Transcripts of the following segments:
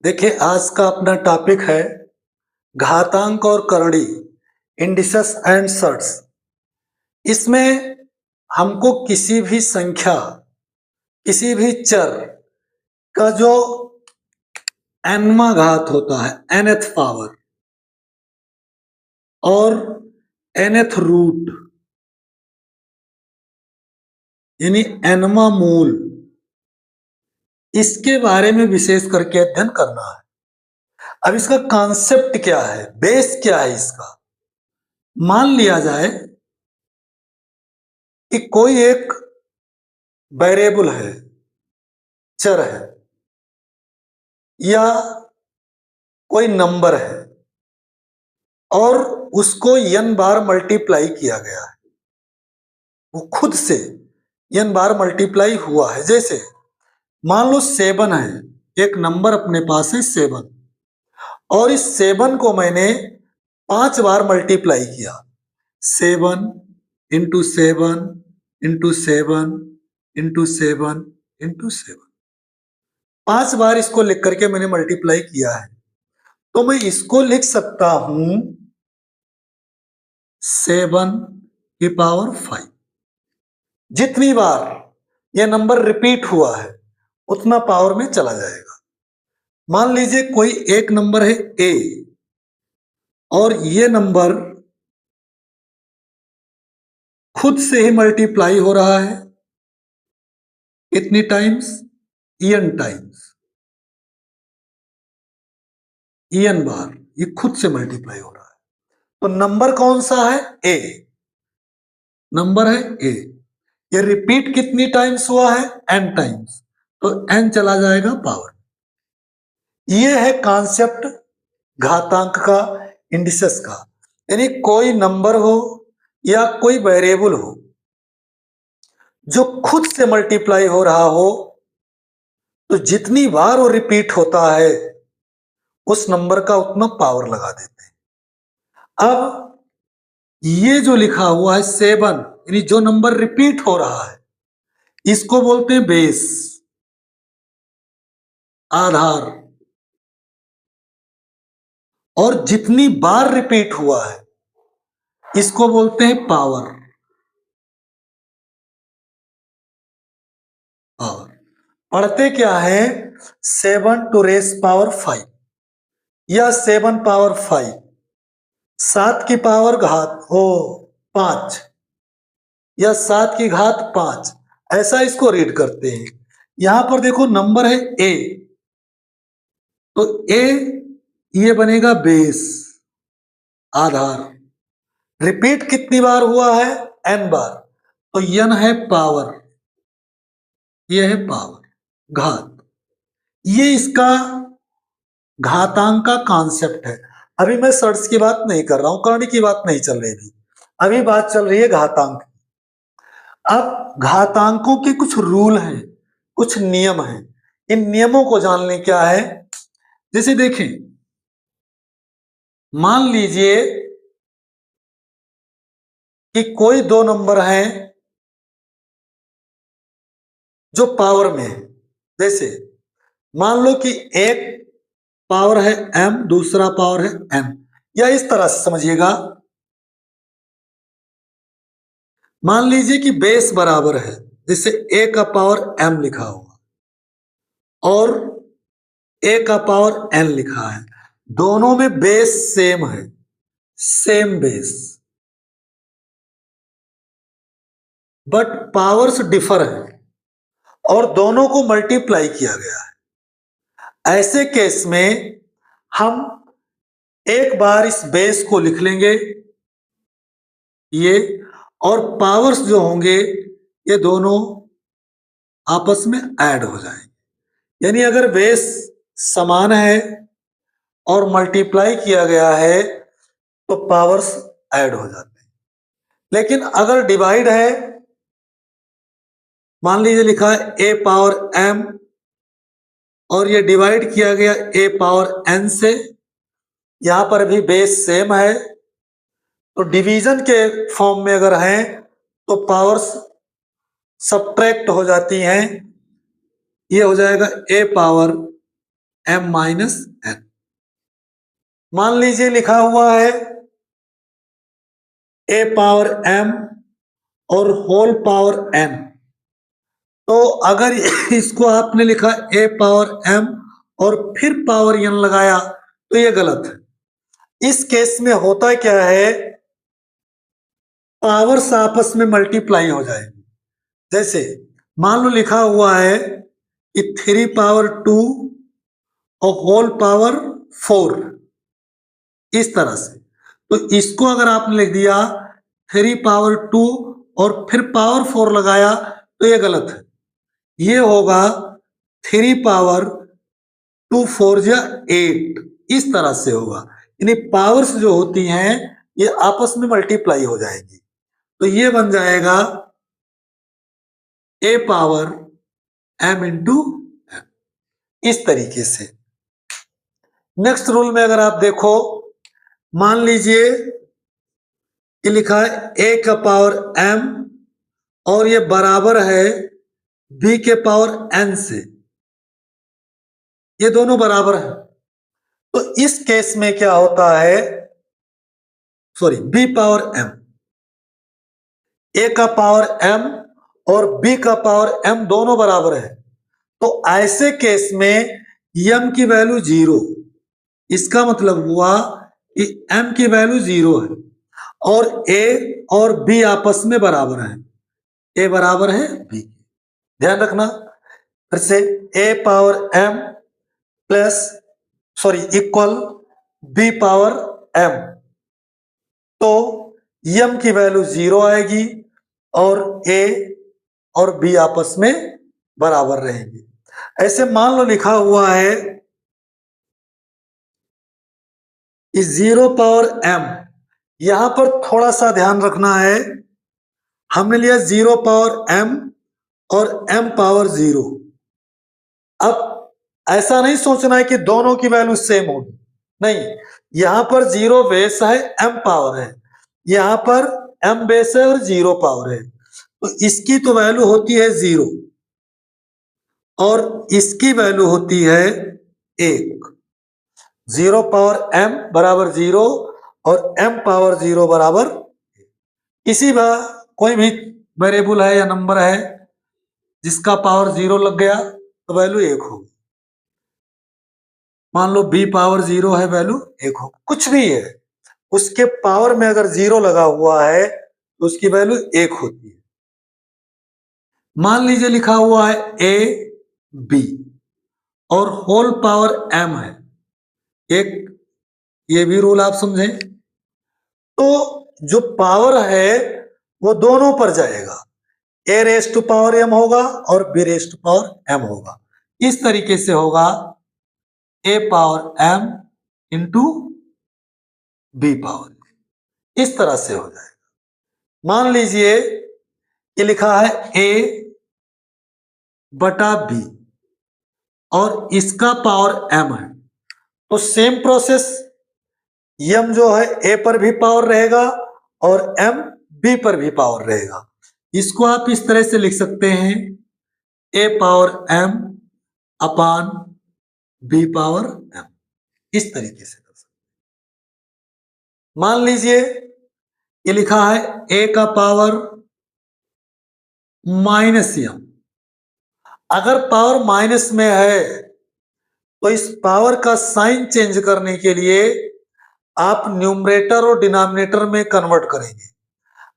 देखिए, आज का अपना टॉपिक है घातांक और करड़ी, इंडिसेस एंड सर्ट्स। इसमें हमको किसी भी संख्या, किसी भी चर का जो nवां घात होता है, nth पावर और nth रूट यानी nवां मूल, इसके बारे में विशेष करके अध्ययन करना है। अब इसका कॉन्सेप्ट क्या है, बेस क्या है इसका। मान लिया जाए कि कोई एक वेरिएबल है, चर है या कोई नंबर है और उसको n बार मल्टीप्लाई किया गया है, वो खुद से n बार मल्टीप्लाई हुआ है। जैसे मान लो 7 है, एक नंबर अपने पास है 7 और इस 7 को मैंने 5 बार मल्टीप्लाई किया, 7 इंटू 7 इंटू 7 इंटू 7 इंटू 7, 5 बार इसको लिख करके मैंने मल्टीप्लाई किया है। तो मैं इसको लिख सकता हूं 7 की पावर 5। जितनी बार यह नंबर रिपीट हुआ है उतना पावर में चला जाएगा। मान लीजिए कोई एक नंबर है a और ये नंबर खुद से ही मल्टीप्लाई हो रहा है, कितनी टाइम्स, n टाइम्स, n बार ये खुद से मल्टीप्लाई हो रहा है। तो नंबर कौन सा है, a नंबर है a। ये रिपीट कितनी टाइम्स हुआ है, n टाइम्स, तो n चला जाएगा पावर। ये है कॉन्सेप्ट घातांक का, इंडिसेस का। यानी कोई नंबर हो या कोई वेरिएबल हो जो खुद से मल्टीप्लाई हो रहा हो, तो जितनी बार वो रिपीट होता है उस नंबर का उतना पावर लगा देते हैं। अब ये जो लिखा हुआ है 7, यानी जो नंबर रिपीट हो रहा है, इसको बोलते हैं बेस, आधार। और जितनी बार रिपीट हुआ है इसको बोलते हैं पावर। पावर पढ़ते क्या है, 7 टू रेस पावर 5 या 7 पावर 5, 7 की पावर घात हो 5 या 7 की घात 5, ऐसा इसको रीड करते हैं। यहां पर देखो नंबर है a, तो a ये बनेगा बेस, आधार। रिपीट कितनी बार हुआ है, n बार, तो n है पावर, ये है पावर, घात। ये इसका घातांक का कॉन्सेप्ट है। अभी मैं सर्ट्स की बात नहीं कर रहा हूं, कर्ण की बात नहीं चल रही थी, अभी बात चल रही है घातांक। अब घातांकों के कुछ रूल हैं, कुछ नियम हैं। इन नियमों को जानने क्या है, जैसे देखें, मान लीजिए कि कोई दो नंबर हैं जो पावर में है। जैसे मान लो कि एक पावर है m, दूसरा पावर है n, या इस तरह से समझिएगा। मान लीजिए कि बेस बराबर है, जैसे a का पावर m लिखा हुआ और a का पावर n लिखा है, दोनों में बेस सेम है, same base, but powers differ है और दोनों को मल्टीप्लाई किया गया है। ऐसे केस में हम एक बार इस बेस को लिख लेंगे ये, और पावर्स जो होंगे ये दोनों आपस में ऐड हो जाएंगे। यानी अगर बेस समान है और मल्टीप्लाई किया गया है तो पावर्स ऐड हो जाते हैं। लेकिन अगर डिवाइड है, मान लीजिए लिखा है a पावर m और ये डिवाइड किया गया a पावर n से, यहां पर भी बेस सेम है, तो डिवीजन के फॉर्म में अगर हैं तो पावर्स सब्ट्रैक्ट हो जाती हैं। ये हो जाएगा a power m minus n। मान लीजिए लिखा हुआ है a पावर m और होल पावर n, तो अगर इसको आपने लिखा a पावर m और फिर पावर n लगाया तो ये गलत है। इस केस में होता क्या है, पावर्स आपस में मल्टीप्लाई हो जाएगी। जैसे मान लो लिखा हुआ है कि 3 पावर 2 और होल पावर 4, इस तरह से। तो इसको अगर आपने लिख दिया 3 पावर 2 और फिर पावर 4 लगाया तो ये गलत है। ये होगा 3 पावर 2 4 या 8, इस तरह से होगा। यानी पावर्स जो होती हैं ये आपस में मल्टीप्लाई हो जाएगी, तो ये बन जाएगा a power m into m, इस तरीके से। नेक्स्ट रूल में अगर आप देखो, मान लीजिए कि लिखा है a का पावर m और ये बराबर है b के पावर n से, ये दोनों बराबर है। तो इस केस में क्या होता है, sorry b power m, a का पावर m और b का पावर m दोनों बराबर है, तो ऐसे केस में m की वैल्यू 0, इसका मतलब हुआ कि m की वैल्यू 0 है और a और b आपस में बराबर है, a बराबर है b। ध्यान रखना फिर से, a power m plus sorry equal b power m, तो m की वैल्यू 0 आएगी और a और b आपस में बराबर रहेंगे। ऐसे मान लो लिखा हुआ है कि 0 पावर m, यहां पर थोड़ा सा ध्यान रखना है, हमने लिया 0 पावर m और m पावर 0। अब ऐसा नहीं सोचना है कि दोनों की वैल्यू सेम होगी, नहीं, यहां पर 0 बेस है, m पावर है, यहां पर m बेस है और 0 पावर है, तो इसकी तो वैल्यू होती है 0 और इसकी वैल्यू होती है 1। 0 पावर m बराबर 0 और m पावर 0 बराबर, इसी बार कोई भी वेरिएबल है या नंबर है जिसका पावर 0 लग गया तो वैल्यू 1 होगी। मान लो b पावर 0 है, वैल्यू 1 होगी। कुछ भी है उसके पावर में अगर 0 लगा हुआ है तो उसकी वैल्यू 1 होती है। मान लीजिए लिखा हुआ है a b और होल पावर m है, एक ये भी रूल आप समझें, तो जो पावर है वो दोनों पर जाएगा, a raise to power m होगा और b raise to power m होगा। इस तरीके से होगा a power m into b power, इस तरह से हो जाएगा। मान लीजिए ये लिखा है a बटा b और इसका पावर m है, तो सेम प्रोसेस, m जो है a पर भी पावर रहेगा और m b पर भी पावर रहेगा। इसको आप इस तरह से लिख सकते हैं a power m upon b power m, इस तरीके से कर सकते हैं। मान लीजिए ये लिखा है a का पावर माइनस m, अगर पावर माइनस में है तो इस पावर का साइन चेंज करने के लिए आप न्यूमरेटर और डिनोमिनेटर में कन्वर्ट करेंगे।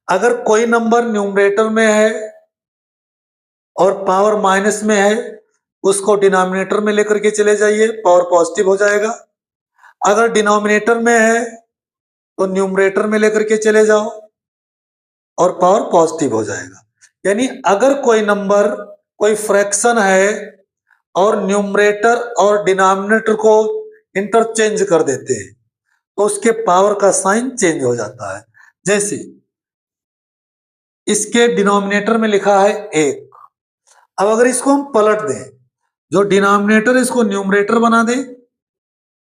अगर कोई नंबर न्यूमरेटर में है और पावर माइनस में है, उसको डिनोमिनेटर में लेकर के चले जाइए, पावर पॉजिटिव हो जाएगा। अगर डिनोमिनेटर में है तो न्यूमरेटर में लेकर के चले जाओ और पावर पॉजिटिव हो जाएगा। यानी अगर कोई नंबर, कोई फ्रैक्शन है और न्यूमरेटर और डिनोमिनेटर को इंटरचेंज कर देते हैं तो उसके पावर का साइन चेंज हो जाता है। जैसे इसके डिनोमिनेटर में लिखा है 1, अब अगर इसको हम पलट दें, जो डिनोमिनेटर इसको न्यूमरेटर बना दें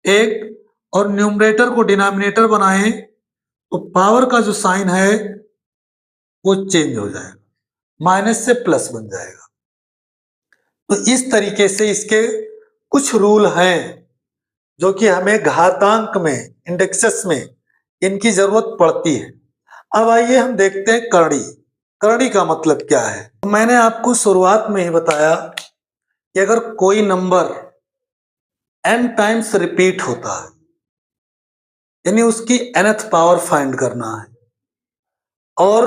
1 और न्यूमरेटर को डिनोमिनेटर बनाएं, तो पावर का जो साइन है वो चेंज हो जाएगा, माइनस से प्लस बन जाएगा। तो इस तरीके से इसके कुछ रूल हैं जो कि हमें घातांक में, इंडेक्सेस में इनकी जरूरत पड़ती है। अब आइए हम देखते हैं करणी। करणी का मतलब क्या है? मैंने आपको शुरुआत में ही बताया कि अगर कोई नंबर n टाइम्स रिपीट होता है, यानी उसकी nth पावर फाइंड करना है, और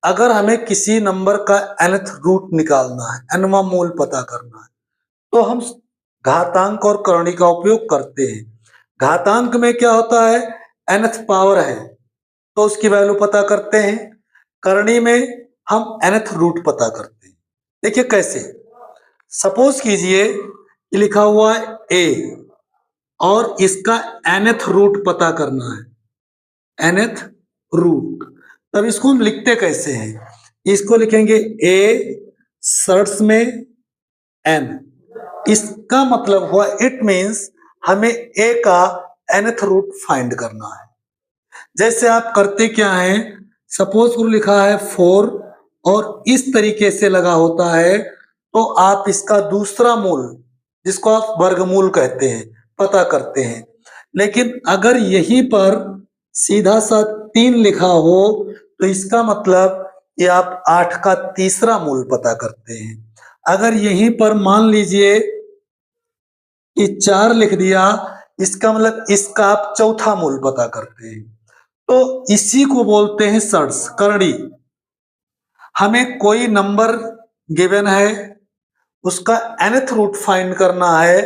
अगर हमें किसी नंबर का nth रूट निकालना है, nवां मूल पता करना है, तो हम घातांक और करणी का उपयोग करते हैं। घातांक में क्या होता है? nth पावर है तो उसकी वैल्यू पता करते हैं। करणी में हम nth रूट पता करते हैं। देखिए कैसे। सपोज कीजिए कि लिखा हुआ है a और इसका nth रूट पता करना है, nth रूट। तब इसको हम लिखते कैसे हैं? इसको लिखेंगे a सर्ट्स में n। इसका मतलब हुआ, इट मीन्स हमें a का nth रूट फाइंड करना है। जैसे आप करते क्या है, सपोज लिखा है 4 और इस तरीके से लगा होता है, तो आप इसका दूसरा मूल, जिसको आप वर्गमूल कहते हैं, पता करते हैं। लेकिन अगर यहीं पर सीधा सा 3 लिखा हो, तो इसका मतलब कि आप 8 का तीसरा मूल पता करते हैं। अगर यहीं पर मान लीजिए कि 4 लिख दिया, इसका मतलब इसका आप चौथा मूल पता करते हैं। तो इसी को बोलते हैं सर्ट्स, करणी। हमें कोई नंबर गिवन है, उसका nth रूट फाइंड करना है,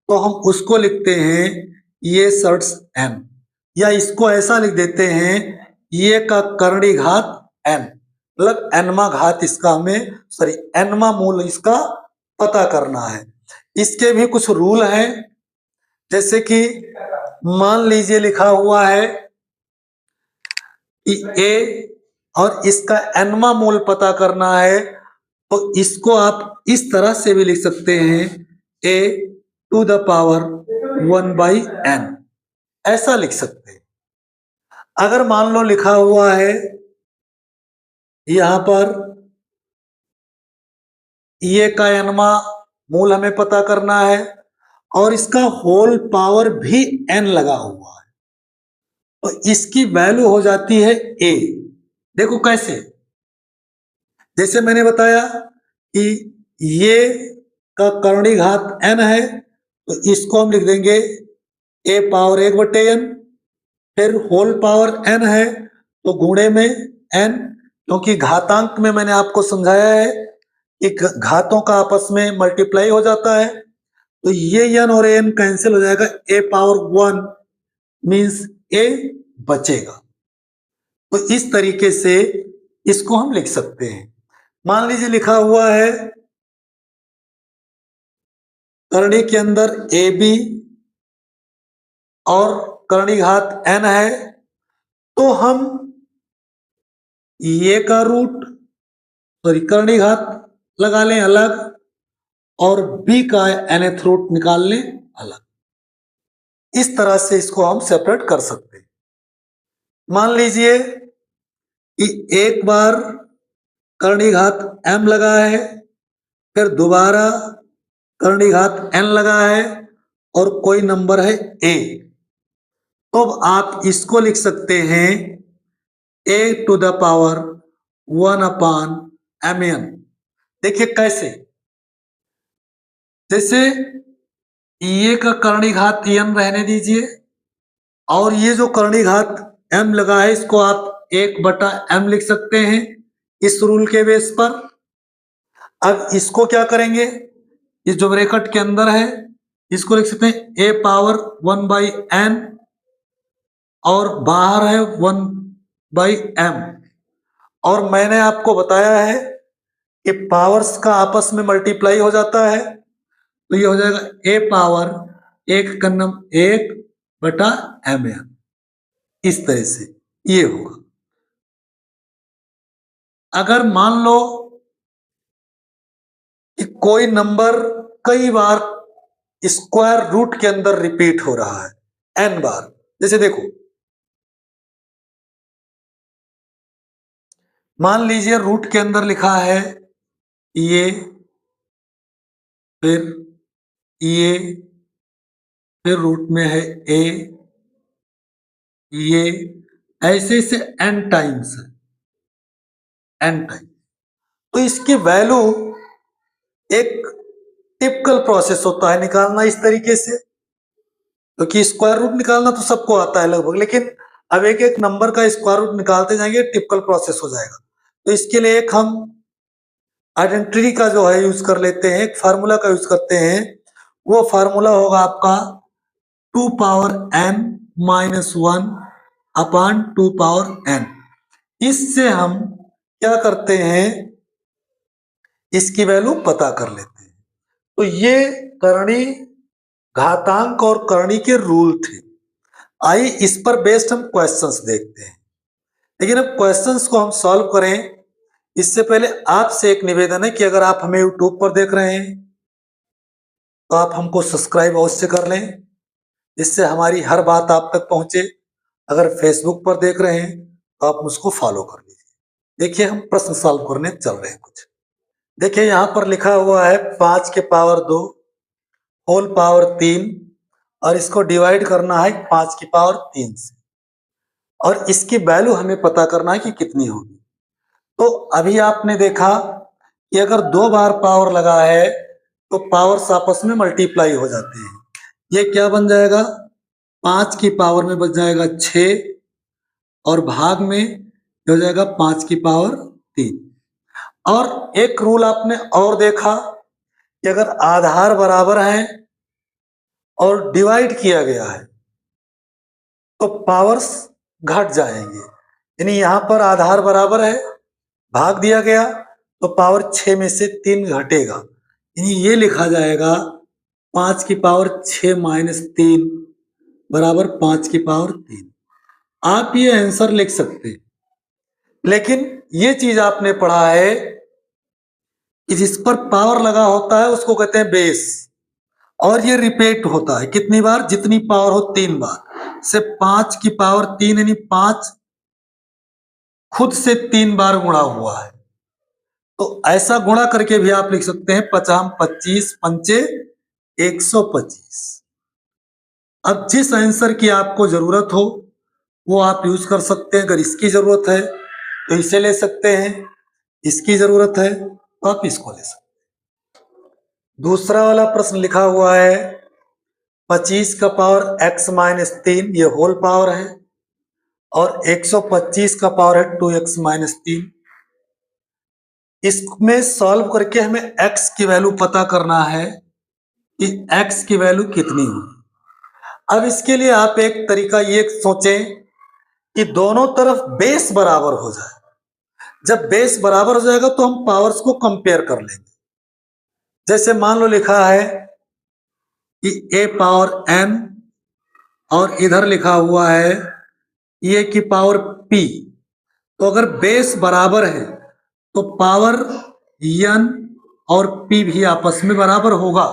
तो हम उसको लिखते हैं ये सर्ट्स n, या इसको ऐसा लिख देते हैं ये का करणी घात n, मतलब nवां घात इसका हमें, सॉरी nवां मूल इसका पता करना है। इसके भी कुछ रूल हैं, जैसे कि मान लीजिए लिखा हुआ है कि a और इसका nवां मूल पता करना है, तो इसको आप इस तरह से भी लिख सकते हैं a to the power 1/n, ऐसा लिख सकते हैं। अगर मान लो लिखा हुआ है यहां पर ये का nवां मूल हमें पता करना है, और इसका होल पावर भी n लगा हुआ है, तो इसकी वैल्यू हो जाती है a। देखो कैसे, जैसे मैंने बताया कि ये का करणी घात n है, तो इसको हम लिख देंगे a पावर 1/n, फिर होल पावर n है तो गुणे में n, क्योंकि घातांक में मैंने आपको समझाया है कि घातों का आपस में मल्टीप्लाई हो जाता है, तो ये n और n कैंसिल हो जाएगा, a पावर 1 मीन्स a बचेगा। तो इस तरीके से इसको हम लिख सकते हैं। मान लीजिए लिखा हुआ है करणी के अंदर ए बी और करणी घात n है, तो हम ये का रूट, सॉरी करणी घात लगा लें अलग, और बी का nth रूट निकाल लें अलग। इस तरह से इसको हम सेपरेट कर सकते हैं। मान लीजिए कि एक बार करणी घात m लगा है, फिर दोबारा करणी घात n लगा है, और कोई नंबर है a, तो आप इसको लिख सकते हैं a to the power 1/mn। देखिए कैसे, जैसे ये का करणी घात n रहने दीजिए, और ये जो करणी घात m लगा है इसको आप 1/m लिख सकते हैं इस रूल के बेस पर। अब इसको क्या करेंगे, इस जो ब्रैकेट के अंदर है इसको लिख सकते हैं a पावर 1/n, और बाहर है 1/m। और मैंने आपको बताया है कि पावर्स का आपस में मल्टीप्लाई हो जाता है, तो ये हो जाएगा a पावर 1/m। इस तरह से ये होगा। अगर मान लो कि कोई नंबर कई बार स्क्वायर रूट के अंदर रिपीट हो रहा है n बार, जैसे देखो मान लीजिए रूट के अंदर लिखा है ये, फिर ये, फिर रूट में है ए, ये, ऐसे से n टाइम्स है, n टाइम। तो इसकी वैल्यू, एक टिपिकल प्रोसेस होता है निकालना इस तरीके से, क्योंकि स्क्वायर रूट निकालना तो सबको आता है लगभग, लेकिन अब एक एक नंबर का स्क्वायर रूट निकालते जाएंगे, टिपिकल प्रोसेस हो जाएगा। तो इसके लिए एक हम आइडेंटिटी का जो है यूज कर लेते हैं, एक फार्मूला का यूज करते हैं। वो फार्मूला होगा आपका 2 power n minus 1 upon 2 power n। इससे हम क्या करते हैं, इसकी वैल्यू पता कर लेते हैं। तो ये करणी घातांक और करणी के रूल थे। आइए इस पर बेस्ड हम क्वेश्चंस देखते हैं। लेकिन अब क्वेश्चंस को हम सॉल्व करें इससे पहले आपसे एक निवेदन है कि अगर आप हमें यूट्यूब पर देख रहे हैं तो आप हमको सब्सक्राइब अवश्य कर लें, इससे हमारी हर बात आप तक पहुंचे। अगर फेसबुक पर देख रहे हैं तो आप मुझको फॉलो कर लीजिए। देखिए हम प्रश्न सॉल्व करने चल रहे हैं कुछ। देखिए यहां पर लिखा हुआ है 5 के पावर 2 होल पावर 3, और इसको डिवाइड करना है 5 की पावर 3 से, और इसकी वैल्यू हमें पता करना है कि कितनी होगी। तो अभी आपने देखा कि अगर 2 बार पावर लगा है तो पावर्स आपस में मल्टीप्लाई हो जाते हैं। ये क्या बन जाएगा, 5 की पावर में बच जाएगा 6, और भाग में हो जाएगा 5 की पावर 3। और एक रूल आपने और देखा कि अगर आधार बराबर है और डिवाइड किया गया है तो पावर्स घट जाएंगे। यानी यहां पर आधार बराबर है, भाग दिया गया तो पावर 6 में से 3 घटेगा, यानी ये लिखा जाएगा 5 की पावर 6 माइनस 3 बराबर 5 की पावर 3। आप ये आंसर लिख सकते हैं, लेकिन ये चीज आपने पढ़ा है कि जिस पर पावर लगा होता है उसको कहते हैं बेस, और ये रिपीट होता है कितनी बार, जितनी पावर हो 3 बार। से 5 की पावर 3 यानी 5 खुद से 3 बार गुणा हुआ है। तो ऐसा गुणा करके भी आप लिख सकते हैं 50 25 पंचे 125। अब जिस आंसर की आपको जरूरत हो वो आप यूज कर सकते हैं। अगर इसकी जरूरत है तो इसे ले सकते हैं, इसकी जरूरत है तो आप इसको ले सकते हैं। दूसरा वाला प्रश्न लिखा हुआ है 25 का पावर x माइनस 3, ये होल पावर है, और 125 का पावर है 2x माइनस 3। इसमें सॉल्व करके हमें x की वैल्यू पता करना है कि x की वैल्यू कितनी होगी। अब इसके लिए आप एक तरीका ये सोचें कि दोनों तरफ बेस बराबर हो जाए। जब बेस बराबर हो जाएगा तो हम पावर्स को कंपेयर कर लेंगे। जैसे मान लो लिखा है कि a पावर n, और इधर लिखा हुआ है a की पावर p। तो अगर बेस बराबर है तो पावर n और p भी आपस में बराबर होगा।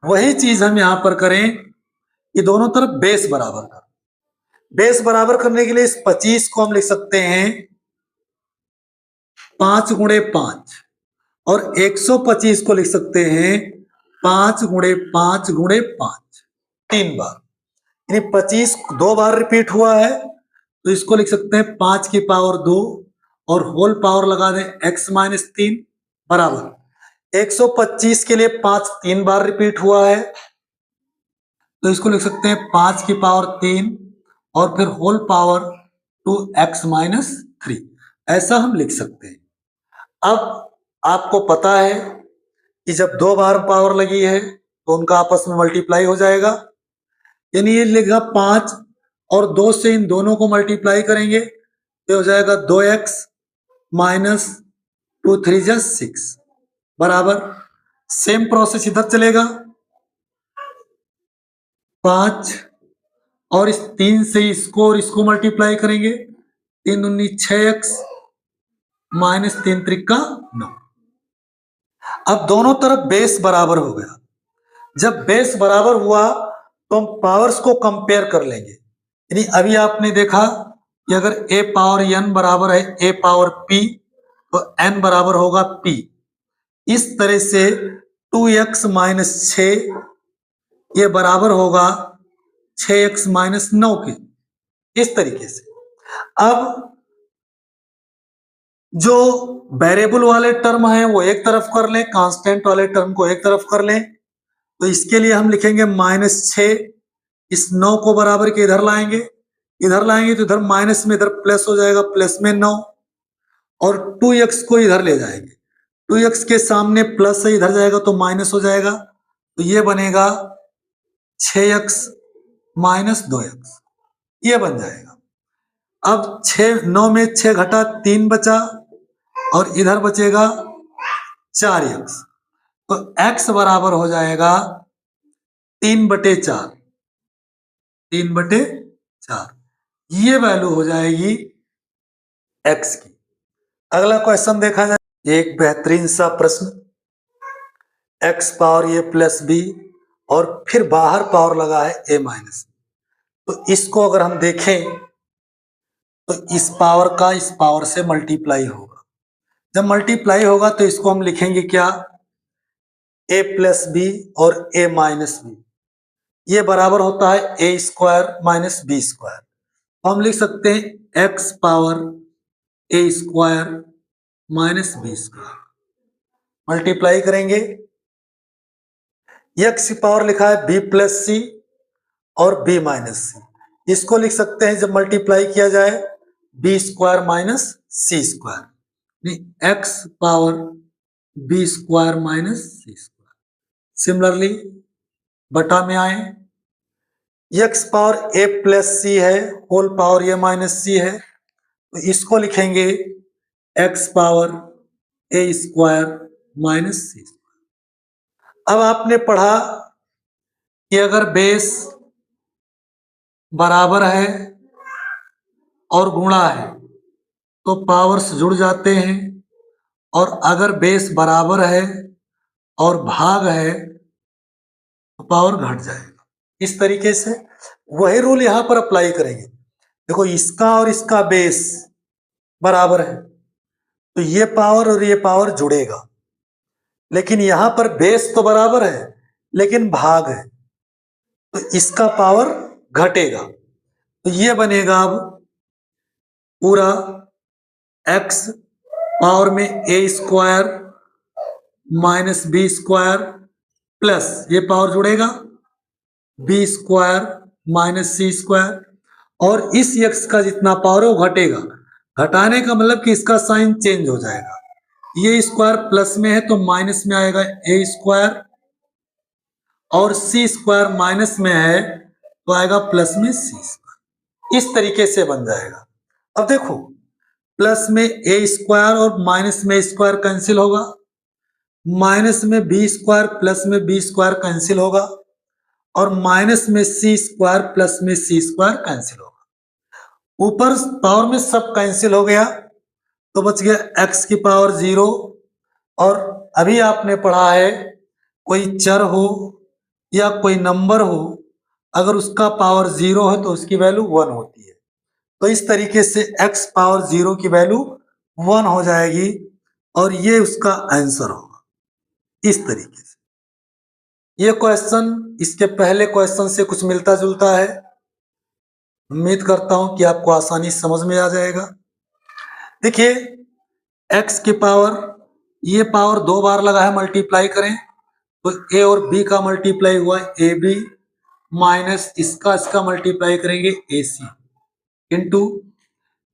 वही चीज हम यहां पर करें कि दोनों तरफ बेस बराबर कर। बेस बराबर करने के लिए इस 25 को हम लिख सकते हैं 5 गुणे 5, और 125 को लिख सकते हैं 5 गुणे 5 गुणे 5, 3 बार। यानी 25 2 बार रिपीट हुआ है तो इसको लिख सकते हैं 5 की पावर 2, और होल पावर लगा दें x माइनस 3 बराबर 125 के लिए 5 3 बार रिपीट हुआ है तो इसको लिख सकते हैं 5 की पावर 3 और फिर होल पावर 2x माइनस 3। ऐसा हम लिख सकते हैं। अब आपको पता है कि जब 2 बार पावर लगी है तो उनका आपस में मल्टीप्लाई हो जाएगा। यानी ये लिखा 5 और 2 से इन दोनों को मल्टीप्लाई करेंगे तो हो जाएगा 2x माइनस 2 3 जा 6 बराबर। सेम प्रोसेस इधर चलेगा, 5 और इस 3 से इसको और इसको मल्टीप्लाई करेंगे, 3 दूनी 6x माइनस 3 त्रिका 9। अब दोनों तरफ बेस बराबर हो गया। जब बेस बराबर हुआ तो हम पावर्स को कंपेयर कर लेंगे। यानी अभी आपने देखा कि अगर a पावर n बराबर है a पावर p तो n बराबर होगा p। इस तरह से 2x माइनस 6 ये बराबर होगा 6x माइनस 9 के। इस तरीके से अब जो वेरिएबल वाले टर्म है वो एक तरफ कर लें, कांस्टेंट वाले टर्म को एक तरफ कर लें। तो इसके लिए हम लिखेंगे -6, इस 9 को बराबर के इधर लाएंगे, तो इधर माइनस में इधर प्लस हो जाएगा, प्लस में 9, और 2x को इधर ले जाएंगे, 2x के सामने प्लस है, इधर जाएगा तो माइनस हो जाएगा, तो ये बनेगा 6x माइनस 2x, ये बन जाएगा। अब 9 में 6 घटा 3 बचा, और इधर बचेगा 4x, तो x बराबर हो जाएगा 3/4, 3/4, ये वैल्यू हो जाएगी x की। अगला क्वेश्चन देखा जाए, एक बेहतरीन सा प्रश्न, x power a plus B और फिर बाहर पावर लगा है a माइनस, तो इसको अगर हम देखें तो इस पावर का इस पावर से मल्टीप्लाई होगा। जब मल्टीप्लाई होगा तो इसको हम लिखेंगे क्या, a प्लस बी और a माइनस बी, ये बराबर होता है a square minus B square. तो हम लिख सकते हैं x power a square minus B square, multiply करेंगे, x की पावर लिखा है b प्लस सी और b माइनस सी, इसको लिख सकते हैं जब मल्टीप्लाई किया जाए b स्क्वायर माइनस सी square, x power b square minus सी स्क्वायर। सिमिलरली बटा में आए, x power a plus c है, whole power a minus c है, तो इसको लिखेंगे x power a square minus c. अब आपने पढ़ा कि अगर बेस बराबर है और गुणा है तो पावर्स जुड़ जाते हैं, और अगर बेस बराबर है और भाग है तो पावर घट जाएगा। इस तरीके से वही रूल यहां पर अप्लाई करेंगे। देखो, इसका और इसका बेस बराबर है तो ये पावर और ये पावर जुड़ेगा, लेकिन यहां पर बेस तो बराबर है लेकिन भाग है तो इसका पावर घटेगा, तो ये बनेगा अब पूरा x पावर में a square minus B square plus ये पावर जुड़ेगा b स्क्वायर माइनस सी स्क्वायर, और इस x का जितना पावर है वो घटेगा। घटाने का मतलब कि इसका साइन चेंज हो जाएगा, ये स्क्वायर प्लस में है तो माइनस में आएगा a स्क्वायर, और c स्क्वायर माइनस में है तो आएगा प्लस में c स्क्वायर। इस तरीके से बन जाएगा। अब देखो, प्लस में a स्क्वायर और माइनस में स्क्वायर कैंसिल होगा, माइनस में b स्क्वायर प्लस में b स्क्वायर कैंसिल होगा, और माइनस में c स्क्वायर प्लस में c स्क्वायर कैंसिल होगा। ऊपर पावर में सब कैंसिल हो गया तो बच गया x की पावर 0, और अभी आपने पढ़ा है कोई चर हो या कोई नंबर हो, अगर उसका पावर 0 है तो उसकी वैल्यू 1 होती है, तो इस तरीके से x पावर 0 की वैल्यू 1 हो जाएगी और ये उसका आंसर होगा। इस तरीके से ये क्वेश्चन इसके पहले क्वेश्चन से कुछ मिलता जुलता है। उम्मीद करता हूं कि आपको आसानी समझ में आ जाएगा। देखिए, x की पावर, ये पावर 2 बार लगा है, मल्टीप्लाई करें तो a और b का मल्टीप्लाई हुआ ए बी, माइनस इसका मल्टीप्लाई करेंगे ए सी, इंटू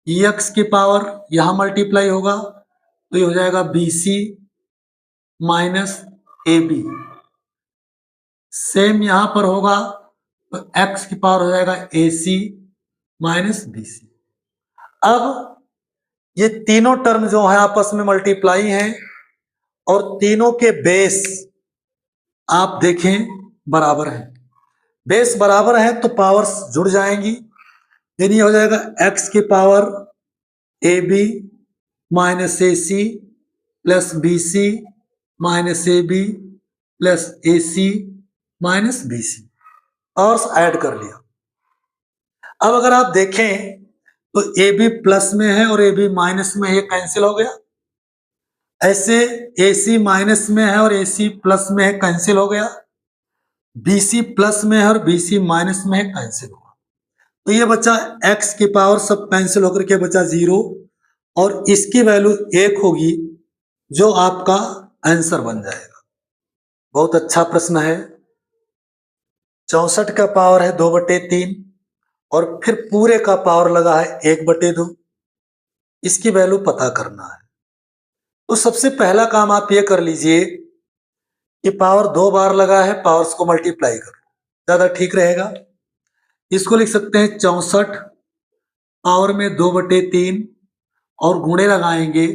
एक्स की पावर यहां मल्टीप्लाई होगा तो ये हो जाएगा B C minus A B, same यहां पर होगा तो x की पावर हो जाएगा ए सी माइनस बी सी। अब ये तीनों टर्म जो है आपस में मल्टीप्लाई हैं, और तीनों के बेस आप देखें बराबर है, बेस बराबर है तो पावर्स जुड़ जाएंगी, यानी हो जाएगा x की power A B minus A C plus B C minus A B plus A C minus B C, powers add कर लिया। अब अगर आप देखें तो ए बी प्लस में है और ए बी माइनस में, ये कैंसिल हो गया, ऐसे AC माइनस में है और AC प्लस में है, कैंसिल हो गया। BC प्लस में है और BC माइनस में है, कैंसिल हुआ। तो ये बचा x की पावर, सब कैंसिल होकर के बचा 0 और इसकी वैल्यू 1 होगी, जो आपका आंसर बन जाएगा। बहुत अच्छा प्रश्न है। 64 का पावर है 2/3 और फिर पूरे का पावर लगा है 1/2। इसकी वैल्यू पता करना है। तो सबसे पहला काम आप ये कर लीजिए कि पावर 2 बार लगा है, पावर्स को मल्टीप्लाई करो, ज्यादा ठीक रहेगा। इसको लिख सकते हैं 64 पावर में 2/3 और गुणे लगाएंगे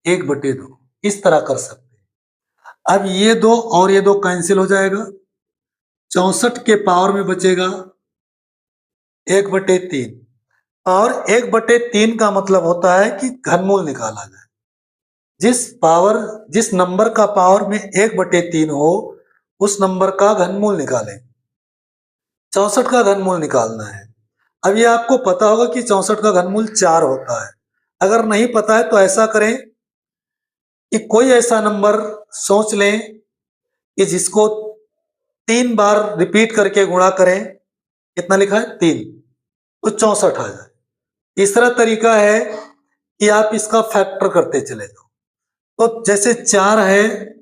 1/2, इस तरह कर सकते हैं। अब ये दो और ये दो कैंसिल हो जाएगा। 64 के पावर में बचेगा 1/3 और 1/3 का मतलब होता है कि घनमूल निकाला जाए। जिस नंबर का पावर में 1/3 हो, उस नंबर का घनमूल निकालें। 64 का घनमूल निकालना है। अब ये आपको पता होगा कि 64 का घनमूल 4 होता है। अगर नहीं पता है तो ऐसा करें कि कोई ऐसा नंबर सोच लें कि जिसको 3 बार रिपीट करके गुणा करें। कितना लिखा है? 3, तो 64 आ जाए। तीसरा तरीका है कि आप इसका फैक्टर करते चले जाओ। तो जैसे 4 है,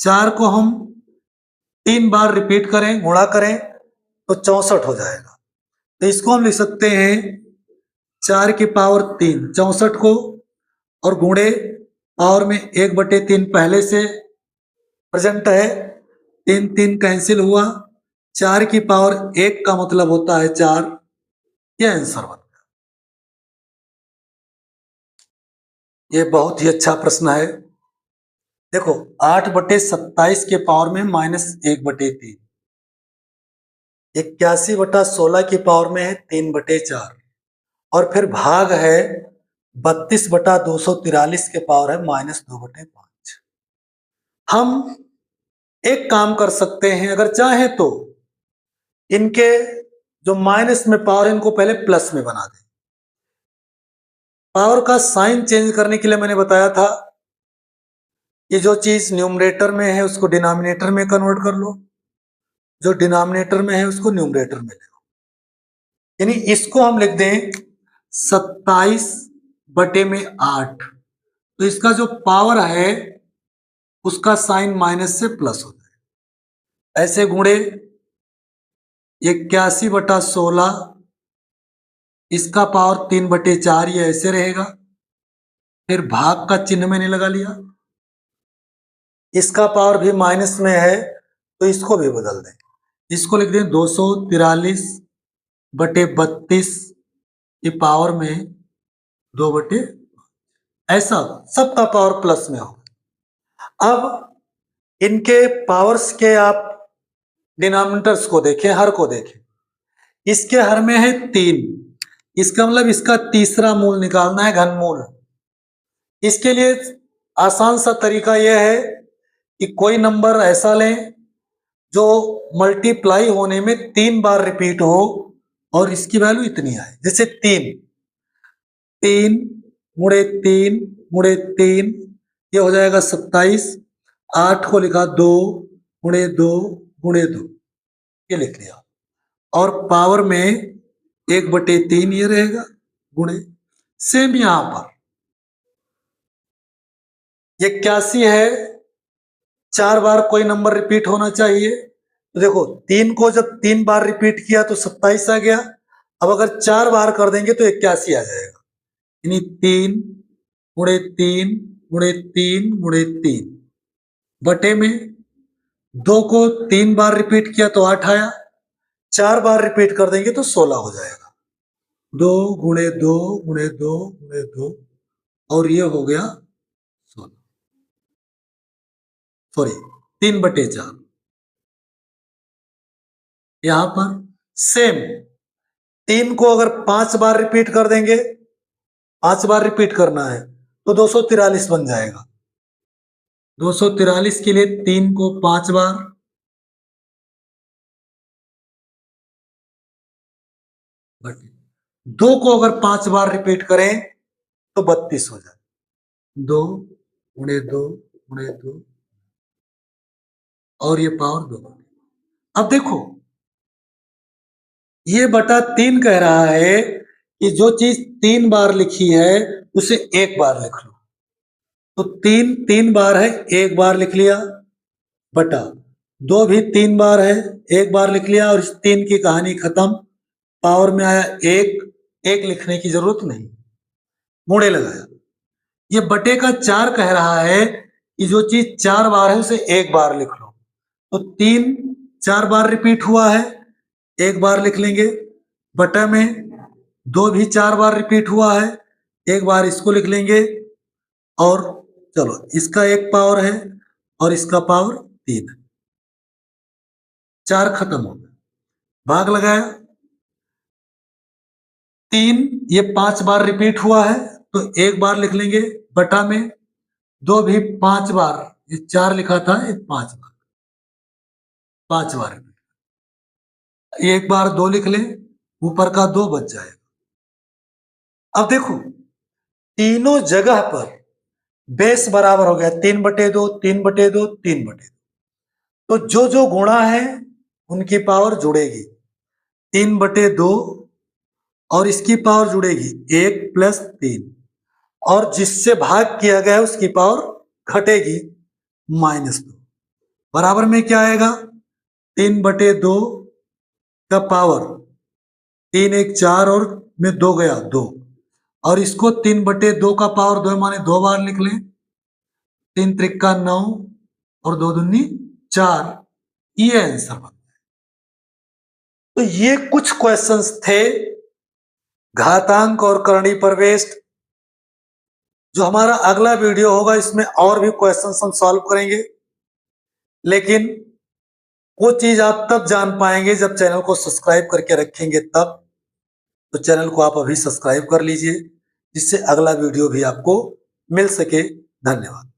4 को हम 3 बार रिपीट करें, गुणा करें तो 64 हो जाएगा। तो इसको हम लिख सकते हैं 4 की पावर 3, 64 को, और गुणे पावर में 1/3 पहले से प्रेजेंट है, 3 3 कैंसिल हुआ, 4 की पावर 1 का मतलब होता है 4। ये आंसर बन गया। ये बहुत ही अच्छा प्रश्न है। देखो 8/27 के पावर में -1/3, 81/16 की पावर में है 3/4 और फिर भाग है 32/243 के पावर है -2/5। हम एक काम कर सकते हैं, अगर चाहें तो इनके जो माइनस में पावर है इनको पहले प्लस में बना दें। पावर का साइन चेंज करने के लिए मैंने बताया था कि जो चीज न्यूमरेटर में है उसको डिनोमिनेटर में कन्वर्ट कर लो, जो डिनोमिनेटर में है उसको न्यूमरेटर में ले लो। यानी इसको हम लिख दें 27/8, तो इसका जो पावर है उसका साइन माइनस से प्लस हो जाए। ऐसे गुणे 81/16, इसका पावर 3/4, ये ऐसे रहेगा। फिर भाग का चिन्ह मैंने लगा लिया, इसका पावर भी माइनस में है तो इसको भी बदल दें। इसको लिख दें 243/32 की पावर में 2/, ऐसा सबका पावर प्लस में हो। अब इनके पावर्स के आप डिनोमिनेटर्स को देखें, हर को देखें। इसके हर में है 3, इसका मतलब इसका तीसरा मूल निकालना है, घनमूल। इसके लिए आसान सा तरीका यह है कि कोई नंबर ऐसा लें जो मल्टीप्लाई होने में 3 बार रिपीट हो और इसकी वैल्यू इतनी आए। जैसे 3 3 गुणे 3 गुणे 3, ये हो जाएगा 27। 8 को लिखा 2 गुणे 2 गुणे 2, ये लिख लिया। और पावर में 1/3 ये रहेगा, गुणे। सेम यहां पर 81 है, 4 बार कोई नंबर रिपीट होना चाहिए। तो देखो 3 को जब 3 बार रिपीट किया तो 27 आ गया। अब अगर 4 बार कर देंगे तो 81 आ जाएगा। यानी 3 गुणे 3 गुणे 3 गुणे 3 बटे में 2 को 3 बार रिपीट किया तो 8 आया। 4 बार रिपीट कर देंगे तो 16 हो जाएगा। 2 गुणे 2 गुणे 2 गुणे 2 और ये हो गया 16, सॉरी 3/4। यहां पर सेम 3 को अगर 5 बार रिपीट कर देंगे, 5 बार रिपीट करना है तो 243 बन जाएगा। 243 के लिए 3 को 5 बार, बट 2 को अगर 5 बार रिपीट करें तो 32 हो जाए। 2 गुणे 2 गुणे 2 और ये पावर 2। अब देखो ये बटा 3 कह रहा है कि जो चीज 3 बार लिखी है उसे एक बार लिख लो। तो 3 3 बार है, एक बार लिख लिया, बटा 2 भी 3 बार है, एक बार लिख लिया, और इस 3 की कहानी खत्म। पावर में आया एक, एक लिखने की जरूरत नहीं, गुणे लगाया। ये बटे का 4 कह रहा है कि जो चीज 4 बार है उसे एक बार लिख लो। तो 3 4 बार रिपीट हुआ है, एक बार लिख लेंगे, बटा में 2 भी 4 बार रिपीट हुआ है, एक बार इसको लिख लेंगे, और चलो इसका एक पावर है और इसका पावर 3 है। 4 खत्म हो गया, भाग लगाया, 3 ये 5 बार रिपीट हुआ है तो एक बार लिख लेंगे, बटा में 2 भी 5 बार, ये 4 लिखा था, ये 5 बार, 5 बार एक बार 2 लिख लें, ऊपर का 2 बच जाएगा। अब देखो तीनों जगह पर बेस बराबर हो गया, 3/2 3/2 3/2। तो जो जो गुणा है उनकी पावर जुड़ेगी, 3/2 और इसकी पावर जुड़ेगी 1 + 3, और जिससे भाग किया गया उसकी पावर घटेगी -2। बराबर में क्या आएगा, 3/2 का पावर 3 1 4 और में 2 गया 2, और इसको 3/2 का पावर 2 माने 2 बार लिख लें, 3 त्रिका 9 और 2 दूनी 4, ये आंसर बनता है। तो ये कुछ क्वेश्चंस थे घातांक और करणी प्रवेश। जो हमारा अगला वीडियो होगा इसमें और भी क्वेश्चंस हम सॉल्व करेंगे, लेकिन वो चीज आप तब जान पाएंगे जब चैनल को सब्सक्राइब करके रखेंगे तब। तो चैनल को आप अभी सब्सक्राइब कर लीजिए जिससे अगला वीडियो भी आपको मिल सके। धन्यवाद।